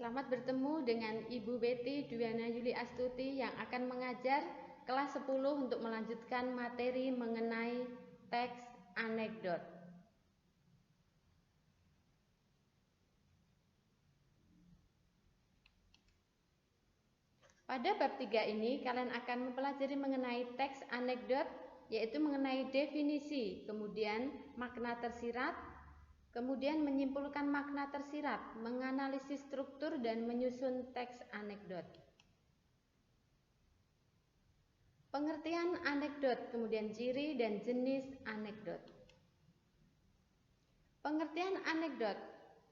Selamat bertemu dengan Ibu Betty Dwiana Yuli Astuti yang akan mengajar kelas 10 untuk melanjutkan materi mengenai teks anekdot. Pada bab 3 ini kalian akan mempelajari mengenai teks anekdot, yaitu mengenai definisi, kemudian makna tersirat, kemudian menyimpulkan makna tersirat, menganalisis struktur dan menyusun teks anekdot. Pengertian anekdot, kemudian ciri dan jenis anekdot. Pengertian anekdot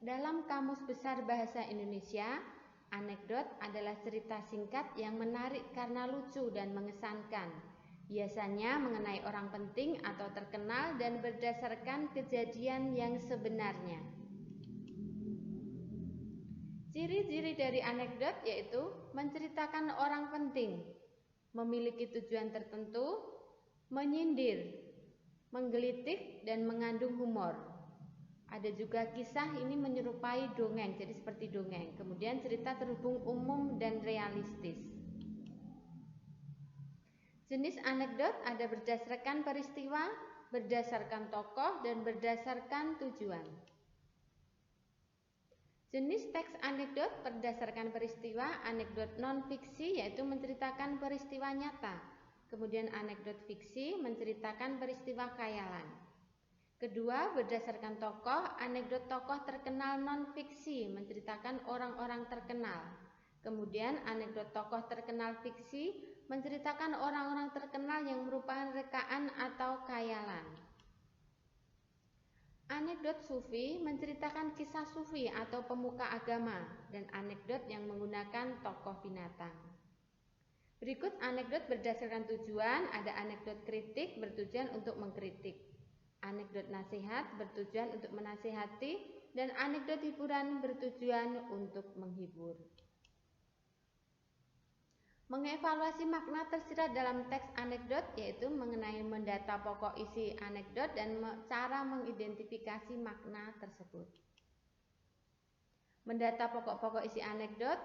dalam Kamus Besar Bahasa Indonesia, anekdot adalah cerita singkat yang menarik karena lucu dan mengesankan, biasanya mengenai orang penting atau terkenal dan berdasarkan kejadian yang sebenarnya. Ciri-ciri dari anekdot yaitu menceritakan orang penting, memiliki tujuan tertentu, menyindir, menggelitik, dan mengandung humor. Ada juga kisah ini menyerupai dongeng, jadi seperti dongeng. Kemudian cerita terhubung umum dan realistis. Jenis anekdot ada berdasarkan peristiwa, berdasarkan tokoh, dan berdasarkan tujuan. Jenis teks anekdot berdasarkan peristiwa, anekdot non-fiksi yaitu menceritakan peristiwa nyata. Kemudian anekdot fiksi menceritakan peristiwa khayalan. Kedua, berdasarkan tokoh, anekdot tokoh terkenal non-fiksi menceritakan orang-orang terkenal. Kemudian anekdot tokoh terkenal fiksi menceritakan orang-orang terkenal yang merupakan rekaan atau khayalan. Anekdot sufi menceritakan kisah sufi atau pemuka agama dan anekdot yang menggunakan tokoh binatang. Berikut anekdot berdasarkan tujuan, ada anekdot kritik bertujuan untuk mengkritik, anekdot nasihat bertujuan untuk menasihati, dan anekdot hiburan bertujuan untuk menghibur. Mengevaluasi makna tersirat dalam teks anekdot yaitu mengenai mendata pokok isi anekdot dan cara mengidentifikasi makna tersebut. Mendata pokok-pokok isi anekdot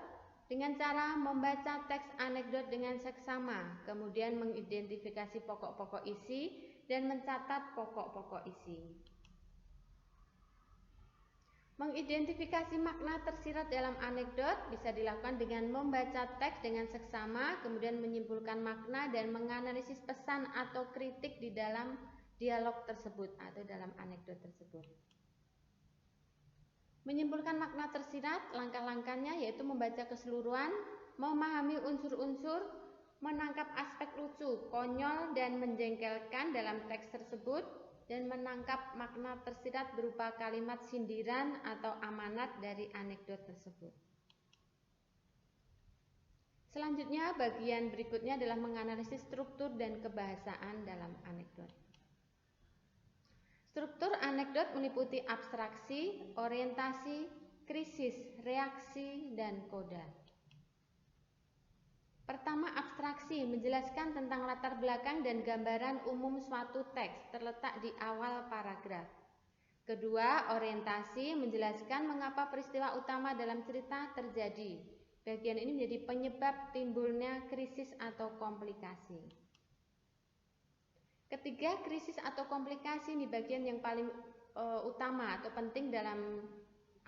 dengan cara membaca teks anekdot dengan seksama, kemudian mengidentifikasi pokok-pokok isi dan mencatat pokok-pokok isi. Mengidentifikasi makna tersirat dalam anekdot bisa dilakukan dengan membaca teks dengan seksama, kemudian menyimpulkan makna dan menganalisis pesan atau kritik di dalam dialog tersebut atau dalam anekdot tersebut. Menyimpulkan makna tersirat, langkah-langkahnya yaitu membaca keseluruhan, memahami unsur-unsur, menangkap aspek lucu, konyol, dan menjengkelkan dalam teks tersebut, dan menangkap makna tersirat berupa kalimat sindiran atau amanat dari anekdot tersebut. Selanjutnya, bagian berikutnya adalah menganalisis struktur dan kebahasaan dalam anekdot. Struktur anekdot meliputi abstraksi, orientasi, krisis, reaksi, dan koda. Pertama, abstraksi menjelaskan tentang latar belakang dan gambaran umum suatu teks terletak di awal paragraf. Kedua, orientasi menjelaskan mengapa peristiwa utama dalam cerita terjadi. Bagian ini menjadi penyebab timbulnya krisis atau komplikasi. Ketiga, krisis atau komplikasi ini bagian yang paling utama atau penting dalam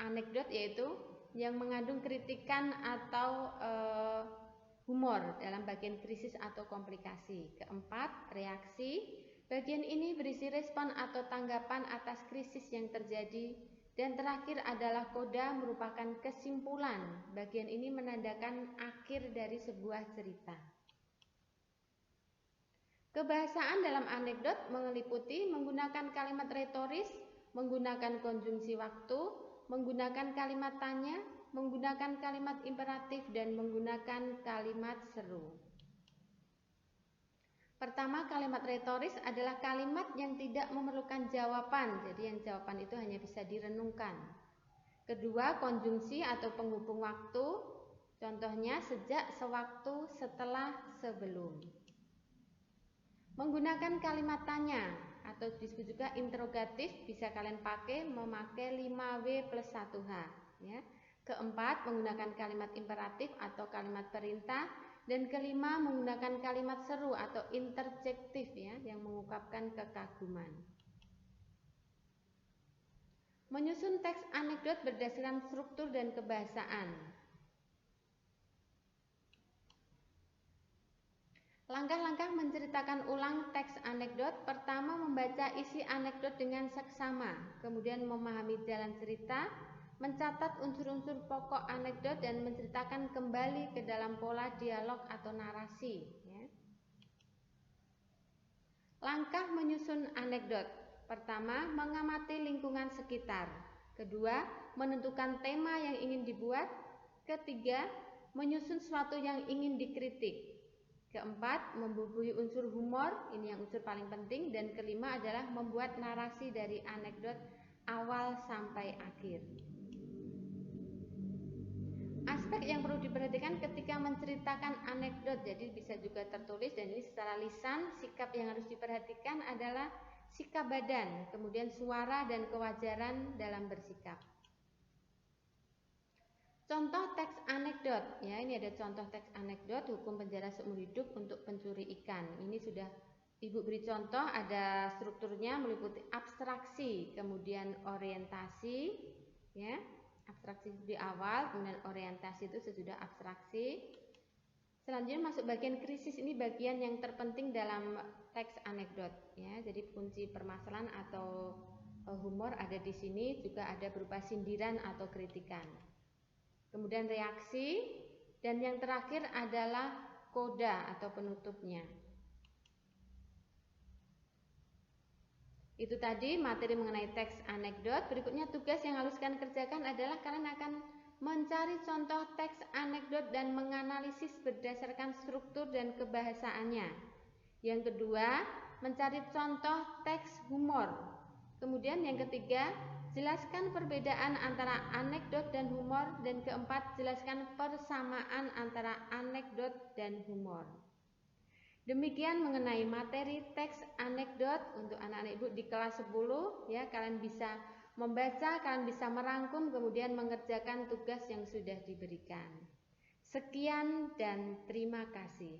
anekdot, yaitu yang mengandung kritikan atau humor dalam bagian krisis atau komplikasi. Keempat, reaksi. Bagian ini berisi respon atau tanggapan atas krisis yang terjadi. Dan terakhir adalah koda, merupakan kesimpulan. Bagian ini menandakan akhir dari sebuah cerita. Kebahasaan dalam anekdot meliputi menggunakan kalimat retoris, menggunakan konjungsi waktu, menggunakan kalimat tanya, menggunakan kalimat imperatif, dan menggunakan kalimat seru. Pertama, kalimat retoris adalah kalimat yang tidak memerlukan jawaban, jadi yang jawaban itu hanya bisa direnungkan. Kedua, konjungsi atau penghubung waktu, contohnya sejak, sewaktu, setelah, sebelum. Menggunakan kalimat tanya atau disebut juga interrogatif, bisa kalian pakai memakai 5W plus 1H, ya. Keempat, menggunakan kalimat imperatif atau kalimat perintah. Dan kelima, menggunakan kalimat seru atau interjektif ya, yang mengungkapkan kekaguman. Menyusun teks anekdot berdasarkan struktur dan kebahasaan. Langkah-langkah menceritakan ulang teks anekdot. Pertama, membaca isi anekdot dengan seksama, kemudian memahami jalan cerita, mencatat unsur-unsur pokok anekdot dan menceritakan kembali ke dalam pola dialog atau narasi ya. Langkah menyusun anekdot. Pertama, mengamati lingkungan sekitar. Kedua, menentukan tema yang ingin dibuat. Ketiga, menyusun sesuatu yang ingin dikritik. Keempat, membubuhi unsur humor, ini yang unsur paling penting. Dan kelima adalah membuat narasi dari anekdot awal sampai akhir. Aspek yang perlu diperhatikan ketika menceritakan anekdot, jadi bisa juga tertulis dan ini secara lisan. Sikap yang harus diperhatikan adalah sikap badan, kemudian suara dan kewajaran dalam bersikap. Contoh teks anekdot ya, ini ada contoh teks anekdot hukum penjara seumur hidup untuk pencuri ikan. Ini sudah Ibu beri contoh, ada strukturnya meliputi abstraksi, kemudian orientasi ya. Abstraksi di awal, kemudian orientasi itu sesudah abstraksi. Selanjutnya masuk bagian krisis, ini bagian yang terpenting dalam teks anekdot ya. Jadi kunci permasalahan atau humor ada di sini, juga ada berupa sindiran atau kritikan. Kemudian reaksi, dan yang terakhir adalah koda atau penutupnya. Itu tadi materi mengenai teks anekdot. Berikutnya tugas yang harus kalian kerjakan adalah kalian akan mencari contoh teks anekdot dan menganalisis berdasarkan struktur dan kebahasaannya. Yang kedua, mencari contoh teks humor. Kemudian yang ketiga, jelaskan perbedaan antara anekdot dan humor. Dan keempat, jelaskan persamaan antara anekdot dan humor. Demikian mengenai materi teks anekdot untuk anak-anak Ibu di kelas 10 ya. Kalian bisa membaca, kalian bisa merangkum, kemudian mengerjakan tugas yang sudah diberikan. Sekian dan terima kasih.